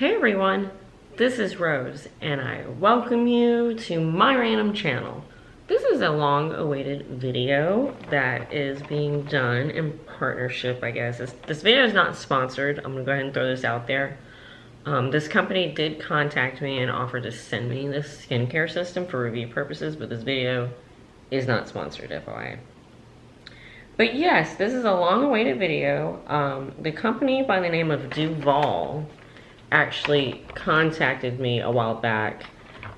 Hey everyone, this is Rose and I welcome you to my random channel. This is a long-awaited video that is being done in partnership, I guess. This video is not sponsored. I'm gonna go ahead and throw this out there. This company did contact me and offer to send me this skincare system for review purposes, but this video is not sponsored, FYI. But yes, this is a long-awaited video. The company by the name of Duvolle actually contacted me a while back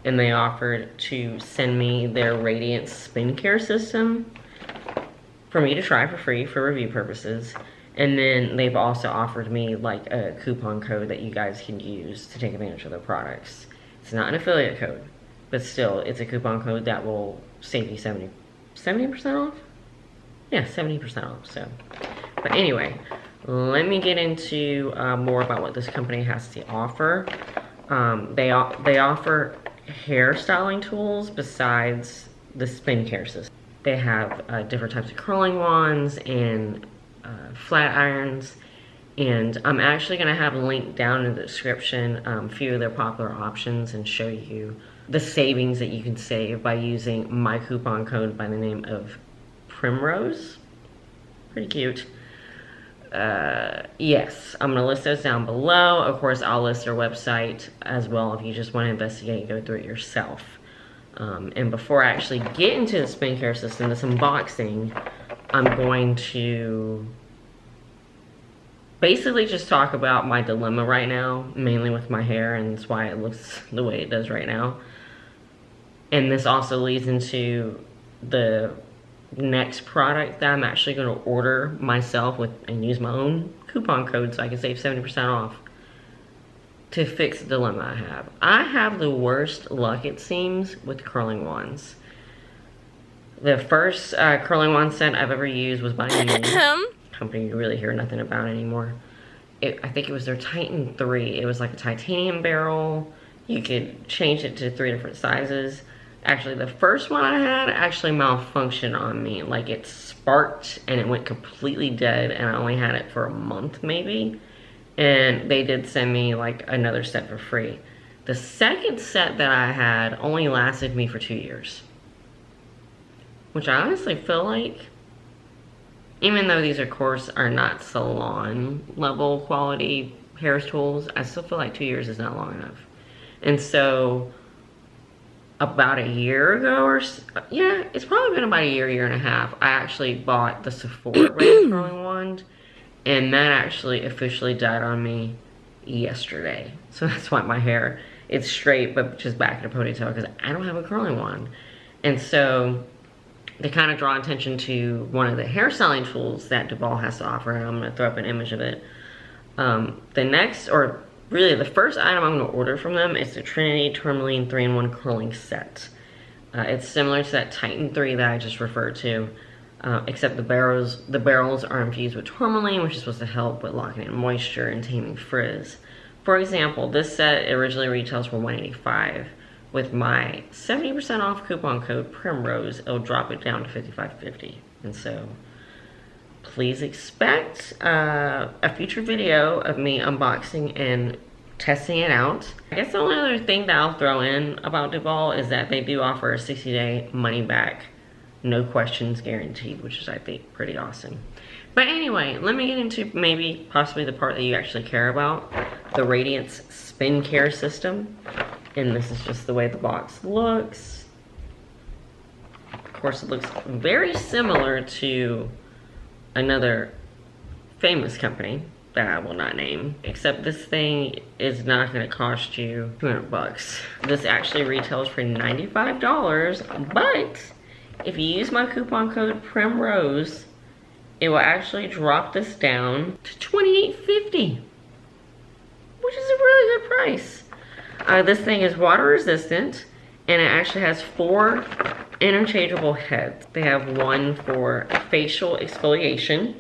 and they offered to send me their Radiance Spincare system for me to try for free for review purposes. And then they've also offered me like a coupon code that you guys can use to take advantage of their products. It's not an affiliate code, but still it's a coupon code that will save you 70% off? Yeah, 70% off, so. But anyway, let me get into more about what this company has to offer. They offer hair styling tools besides the skincare system. They have different types of curling wands and flat irons. And I'm actually going to have a link down in the description a few of their popular options and show you the savings that you can save by using my coupon code by the name of Primrose. Pretty cute. Yes, I'm gonna list those down below. Of course, I'll list their website as well if you just want to investigate and go through it yourself. And before I actually get into the skincare system, this unboxing, I'm going to basically just talk about my dilemma right now, mainly with my hair, and that's why it looks the way it does right now. And this also leads into the next product that I'm actually going to order myself with and use my own coupon code so I can save 70% off to fix the dilemma I have. I have the worst luck, it seems, with curling wands. The first curling wand set I've ever used was by a company you really hear nothing about anymore. I think it was their Titan 3. It was like a titanium barrel. You could change it to 3 different sizes. Actually, the first one I had actually malfunctioned on me. Like, it sparked and it went completely dead, and I only had it for a month maybe. And they did send me like another set for free. The second set that I had only lasted me for 2 years. Which I honestly feel like, even though these of course are not salon level quality hair tools, I still feel like 2 years is not long enough. And so about a year ago, or yeah, it's probably been about a year and a half, I actually bought the Sephora brand curling wand, and that actually officially died on me yesterday. So that's why my hair, it's straight but just back in a ponytail because I don't have a curling wand. And so they kind of draw attention to one of the hairstyling tools that Duvolle has to offer, and I'm going to throw up an image of it. The next, or really the first item I'm going to order from them is the Trinity Tourmaline 3-in-1 curling set. It's similar to that Titan 3 that I just referred to, except the barrels are infused with tourmaline, which is supposed to help with locking in moisture and taming frizz. For example, this set originally retails for $185. With my 70% off coupon code Primrose, it'll drop it down to $55.50. And so please expect a future video of me unboxing and testing it out. I guess the only other thing that I'll throw in about Duvolle is that they do offer a 60-day money back, no questions guaranteed, which is, I think, pretty awesome. But anyway, let me get into maybe possibly the part that you actually care about, the Radiance Spincare system. And this is just the way the box looks. Of course, it looks very similar to another famous company that I will not name, except this thing is not going to cost you 200 bucks. This actually retails for $95, but if you use my coupon code Primrose, it will actually drop this down to $28.50, which is a really good price. This thing is water resistant, and it actually has 4 interchangeable heads. They have one for facial exfoliation,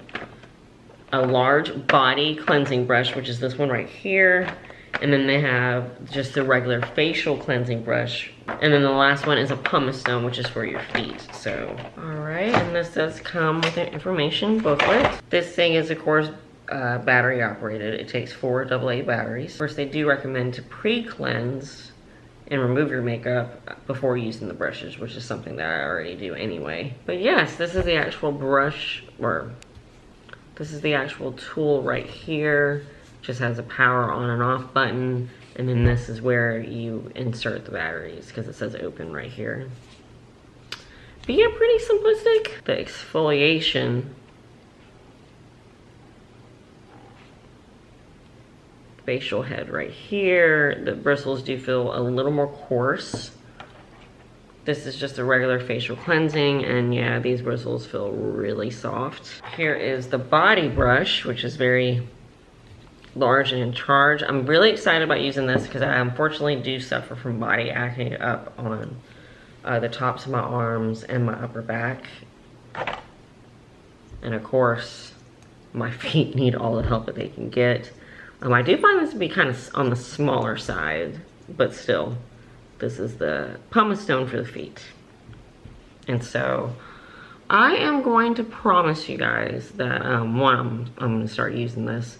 a large body cleansing brush, which is this one right here, and then they have just a regular facial cleansing brush, and then the last one is a pumice stone, which is for your feet. So, all right, and this does come with an information booklet. This thing is, of course, battery operated. It takes 4 AA batteries. Of course, they do recommend to pre-cleanse and remove your makeup before using the brushes, which is something that I already do anyway. But yes, this is the actual brush, or this is the actual tool right here. Just has a power on and off button, and then this is where you insert the batteries, because it says open right here. But yeah, pretty simplistic. The exfoliation, facial head right here. The bristles do feel a little more coarse. This is just a regular facial cleansing, and yeah, these bristles feel really soft. Here is the body brush, which is very large and in charge. I'm really excited about using this because I unfortunately do suffer from body acne up on the tops of my arms and my upper back. And of course, my feet need all the help that they can get. I do find this to be kind of on the smaller side, but still, this is the pumice stone for the feet. And so, I am going to promise you guys that, one, I'm going to start using this.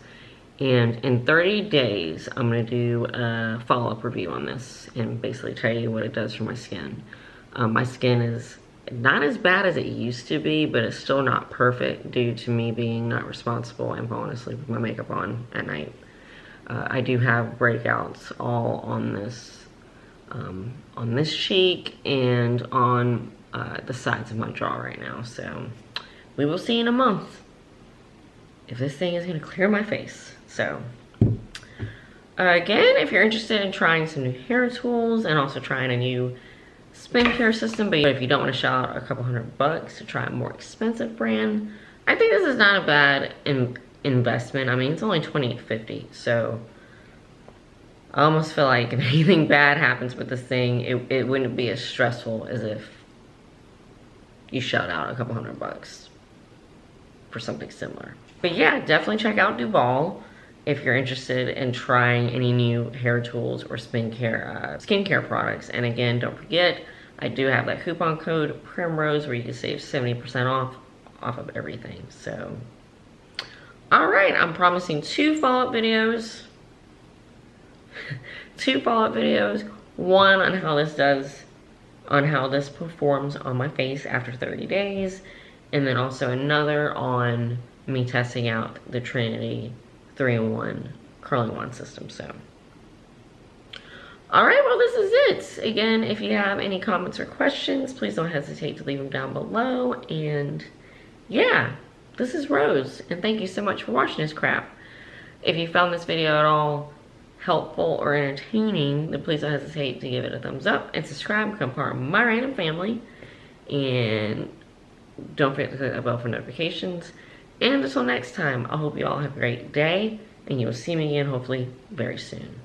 And in 30 days, I'm going to do a follow-up review on this and basically tell you what it does for my skin. My skin is not as bad as it used to be, but it's still not perfect due to me being not responsible and falling asleep with my makeup on at night. I do have breakouts all on this cheek and on the sides of my jaw right now. So we will see in a month if this thing is going to clear my face. So again, if you're interested in trying some new hair tools and also trying a new Spincare system, but if you don't want to shell out a couple $100 to try a more expensive brand, I think this is not a bad investment. I mean, it's only $28.50, so I almost feel like if anything bad happens with this thing, it wouldn't be as stressful as if you shelled out a couple $100 for something similar. But yeah, definitely check out Duvolle if you're interested in trying any new hair tools or skincare products. And again, don't forget, I do have that coupon code Primrose where you can save 70% off of everything. So, all right, I'm promising 2 follow-up videos. 2 follow-up videos. One on how this performs on my face after 30 days. And then also another on me testing out the Trinity 3-in-1 curling wand system. So, all right, well, this is it. Again, if you have any comments or questions, please don't hesitate to leave them down below. And yeah, this is Rose, and thank you so much for watching this crap. If you found this video at all helpful or entertaining, then please don't hesitate to give it a thumbs up and subscribe, become part of my random family. And don't forget to click that bell for notifications. And until next time, I hope you all have a great day, and you'll see me again hopefully very soon.